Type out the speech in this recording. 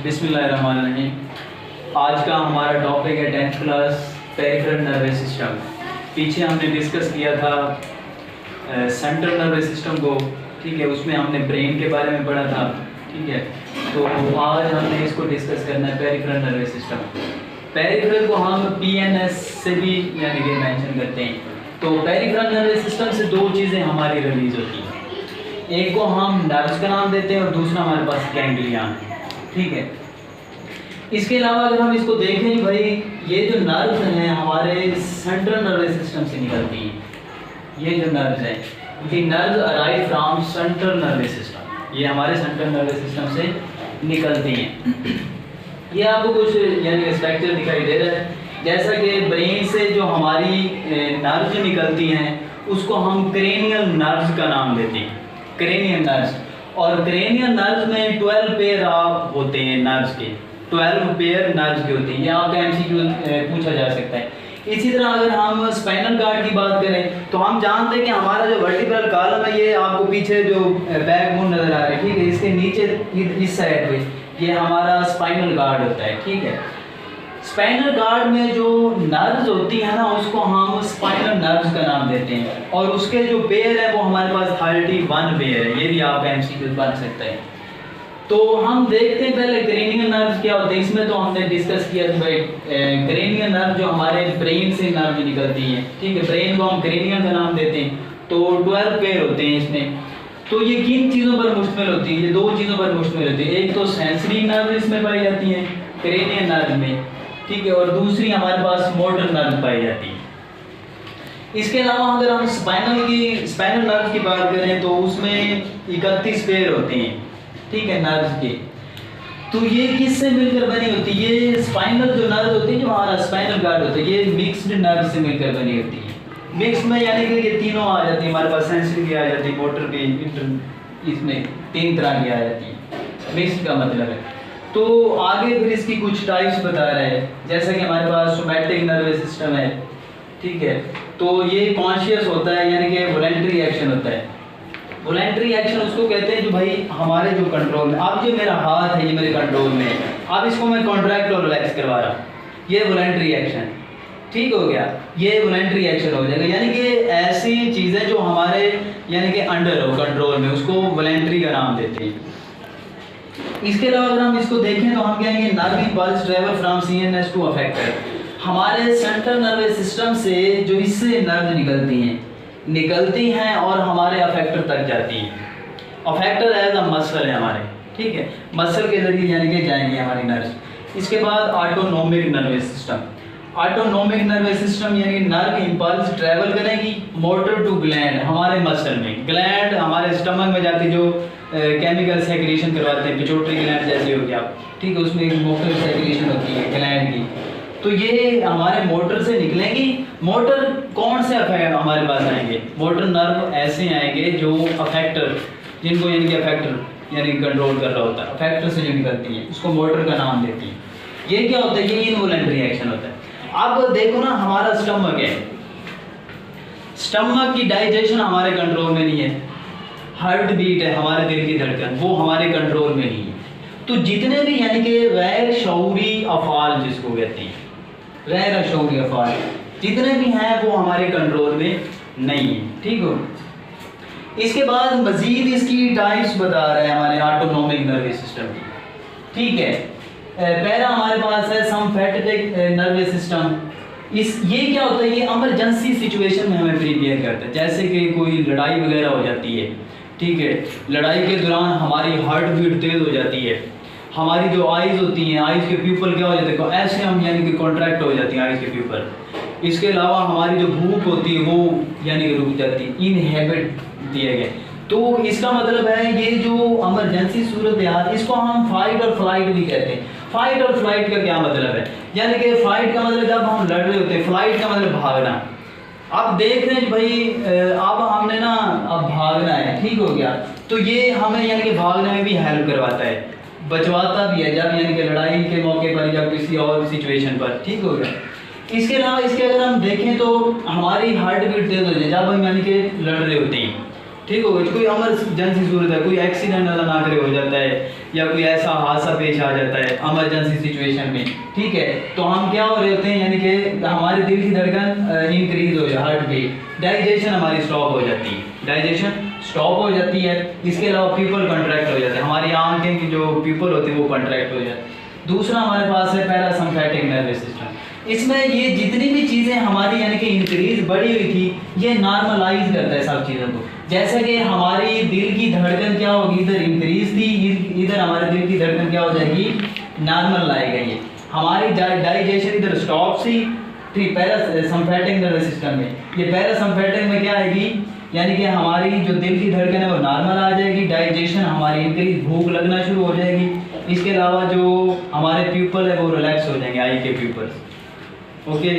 बिस्मिल्लाहिर्रहमानिर्रहीम। आज का हमारा टॉपिक है 10th class peripheral nervous system. पीछे हमने डिस्कस किया था सेंट्रल नर्वस सिस्टम को, ठीक है। उसमें हमने ब्रेन के बारे में पढ़ा था, ठीक है। तो आज हमने इसको डिस्कस करना है पेरिफेरल नर्वस सिस्टम। पेरिफेरल को हम PNS से भी यानी कि मेंशन करते हैं। तो पेरिफेरल नर्वस सिस्टम से दो चीज़ें हमारी रिलीज होती हैं, एक को हम नर्व्स का नाम देते हैं और दूसरा हमारे पास गैंग्लियन है, ठीक है। इसके अलावा अगर हम इसको देखें भाई, ये जो नर्व्स हैं हमारे सेंट्रल नर्वस सिस्टम से निकलती हैं। ये जो नर्व्स हैं ये nerves arrive from central nervous system, ये हमारे सेंट्रल नर्वस सिस्टम से निकलती हैं। ये आपको कुछ यानी स्ट्रक्चर दिखाई दे रहा है, जैसा कि ब्रेन से जो हमारी नर्व्स निकलती हैं उसको हम क्रेनियल नर्व्स का नाम देते हैं, क्रेनियल नर्व्स। और क्रेनियल नर्व्स में 12 पेयर होते हैं नर्व्स के, 12 पेयर नर्व्स के होते हैं। ये आपका MCQ पूछा जा सकता है। इसी तरह अगर हम स्पाइनल कार्ड की बात करें तो हम जानते हैं कि हमारा जो वर्टिब्रल कॉलम है, ये आपको पीछे जो बैकबोन नज़र आ रहा है, ठीक है, इसके नीचे इस साइड पे ये हमारा स्पाइनल कार्ड होता है, ठीक है। स्पाइनल कार्ड में जो नर्व्स होती है ना उसको हम स्पाइनल नर्व्स का नाम देते हैं, और उसके जो पेयर है वो हमारे पास 31 पेयर है। ये भी आपका MCQ बन सकता है। तो हम देखते हैं पहले क्रेनियल नर्व्स क्या होते हैं। इसमें तो हमने डिस्कस किया था भाई, क्रेनियल नर्व जो हमारे ब्रेन से नर्व निकलती हैं, ठीक है। ब्रेन को हम क्रेनियल का नाम देते हैं। तो 12 पेयर होते हैं इसमें। तो ये किन चीज़ों पर मुश्तमिल होती है? ये दो चीज़ों पर मुश्तमिल होती है। एक तो सेंसरी नर्व इसमें पाई जाती है क्रेनियल नर्व में, ठीक है, और दूसरी हमारे पास मोटर नर्व पाई जाती है। इसके अलावा अगर हम स्पाइनल नर्व की बात करें तो उसमें 31 पेयर होते हैं, ठीक है, नर्व्स के। तो ये किससे मिलकर बनी होती है? ये स्पाइनल जो नर्व होती है, जो हमारा स्पाइनल गार्ड होता है, ये मिक्स्ड नर्व से मिलकर बनी होती है। मिक्स में यानी कि ये तीनों आ जाती है हमारे पास, सेंसरी भी आ जाती है, मोटर भी, इसमें 3 तरह की आ जाती है। मिक्स्ड का मतलब है। तो आगे फिर इसकी कुछ टाइप्स बता रहे हैं, जैसा कि हमारे पास सोमैटिक नर्वस सिस्टम है, ठीक है। तो ये कॉन्शियस होता है, यानी कि वॉलंटरी एक्शन होता है। वॉलंटरी एक्शन उसको कहते हैं जो भाई हमारे जो कंट्रोल में, अब जो मेरा हाथ है ये मेरे कंट्रोल में है, अब इसको मैं कॉन्ट्रैक्ट और रिलैक्स करवा रहा हूँ, ये वॉलंटरी एक्शन, ठीक हो गया। ये वॉलंटरी एक्शन हो जाएगा, यानी कि ऐसी चीज़ें जो हमारे यानी कि अंडर हो कंट्रोल में, उसको वॉलंटरी का नाम देते हैं। इसके अलावा अगर हम इसको देखें तो हम कहेंगे nerve impulse travel from CNS to effector. हमारे सेंट्रल नर्वस सिस्टम से जो इससे नर्व निकलती हैं और हमारे अफेक्टर तक जाती हैं। अफेक्टर एज अ मसल है हमारे, ठीक है, मसल के जरिए यानी कि जाएंगे हमारी नर्व्स। इसके बाद autonomic nervous system. Autonomic nervous system यानी नर्व इम्पल्स ट्रैवल करेगी मोटर टू ग्लैंड, हमारे मसल में। ग्लैंड हमारे स्टमक में जाके जो केमिकल सेक्रेशन करवाते हैं, पिट्यूटरी ग्लैंड जैसे हो गया, ठीक है, उसमें एक मोटर सेक्रेशन होती है ग्लैंड की। तो ये हमारे मोटर से निकलेंगी। मोटर कौन से हमारे पास आएंगे? मोटर नर्व ऐसे आएंगे जो अफेक्टर, जिनको यानी कि अफेक्टर यानी कंट्रोल कर रहा होता है, अफेक्टर से जो निकलती है उसको मोटर का नाम देती है। ये क्या होता है? ये इनवॉलंटरी एक्शन होता है। अब देखो ना, हमारा स्टमक है, स्टमक की डाइजेशन हमारे कंट्रोल में नहीं है। हार्ट बीट है, हमारे दिल की धड़कन, वो हमारे कंट्रोल में नहीं है। तो जितने भी यानी कि गैर शऊरी अफ़आल जिसको कहते हैं, गैर शऊरी अफ़आल जितने भी हैं वो हमारे कंट्रोल में नहीं है, ठीक हो। इसके बाद मजीद इसकी टाइप्स बता रहे हैं हमारे ऑटोनोमिक नर्वस सिस्टम की, ठीक है। पहला हमारे पास है सिम्पैथेटिक नर्वस सिस्टम। ये क्या होता है? ये इमरजेंसी सिचुएशन में हमें प्रिपेयर करता है, जैसे कि कोई लड़ाई वगैरह हो जाती है, ठीक है। लड़ाई के दौरान हमारी हार्ट बीट तेज हो जाती है, हमारी जो आइज़ होती हैं, आइज़ के प्यूपल क्या हो जाते हैं, ऐसे हम यानी कि कॉन्ट्रैक्ट हो जाती हैं आइज़ के प्यूपल। इसके अलावा हमारी जो भूख होती है वो यानी कि रुक जाती है, इनहेबिट दिया गया। तो इसका मतलब है ये जो इमरजेंसी सूरत है, इसको हम फाइट और फ्लाइट भी कहते हैं। फाइट और फ्लाइट का क्या मतलब है? यानी कि फाइट का मतलब जब हम लड़ रहे होते हैं, फ्लाइट का मतलब भागना। अब देख रहे हैं भाई, अब हमने ना अब भागना है, ठीक हो गया। तो ये हमें यानी कि भागने में भी हेल्प करवाता है, बचवाता भी है, जब यानी कि लड़ाई के मौके पर या किसी और सिचुएशन पर, ठीक हो गया। इसके अलावा इसके अगर हम देखें तो हमारी हार्ट बीट तेज हो जाए जब हम यानी कि लड़ रहे होते हैं, ठीक हो गया। कोई इमरजेंसी सूरत है, कोई एक्सीडेंट अल्लाह ना करे हो जाता है, या कोई ऐसा हादसा पेश आ जाता है इमरजेंसी सिचुएशन में, ठीक है, तो हम क्या हो रहे होते हैं, यानी कि हमारे दिल की धड़कन इंक्रीज हो जाए, हार्ट बीट, डाइजेशन हमारी स्टॉप हो जाती है, डाइजेशन स्टॉप हो जाती है। इसके अलावा पीपल कंट्रैक्ट हो जाते हैं, हमारी आंखें की जो पीपल होती है वो कंट्रैक्ट हो जाती है। दूसरा हमारे पास है पैरासिम्पैथिक नर्वस सिस्टम। इसमें ये जितनी भी चीज़ें हमारी यानी कि इंक्रीज बढ़ी हुई थी, ये नॉर्मलाइज करता है सब चीज़ों को। जैसे कि हमारी दिल की धड़कन क्या होगी, इधर इंक्रीज थी, इधर हमारे दिल की धड़कन क्या हो जाएगी, नॉर्मल लाएगा। ये हमारी डाइजेशन इधर स्टॉप थी, ठीक, पैरासिम्पैथिक नर्वस सिस्टम में। ये पैरासिम्पैथिक में क्या आएगी, यानी कि हमारी जो दिल की धड़कन है वो नॉर्मल आ जाएगी, डाइजेशन हमारी इंक्रीज, भूख लगना शुरू हो जाएगी। इसके अलावा जो हमारे प्यूपल है वो रिलैक्स हो जाएंगे, आई के प्यूपल्स, ओके।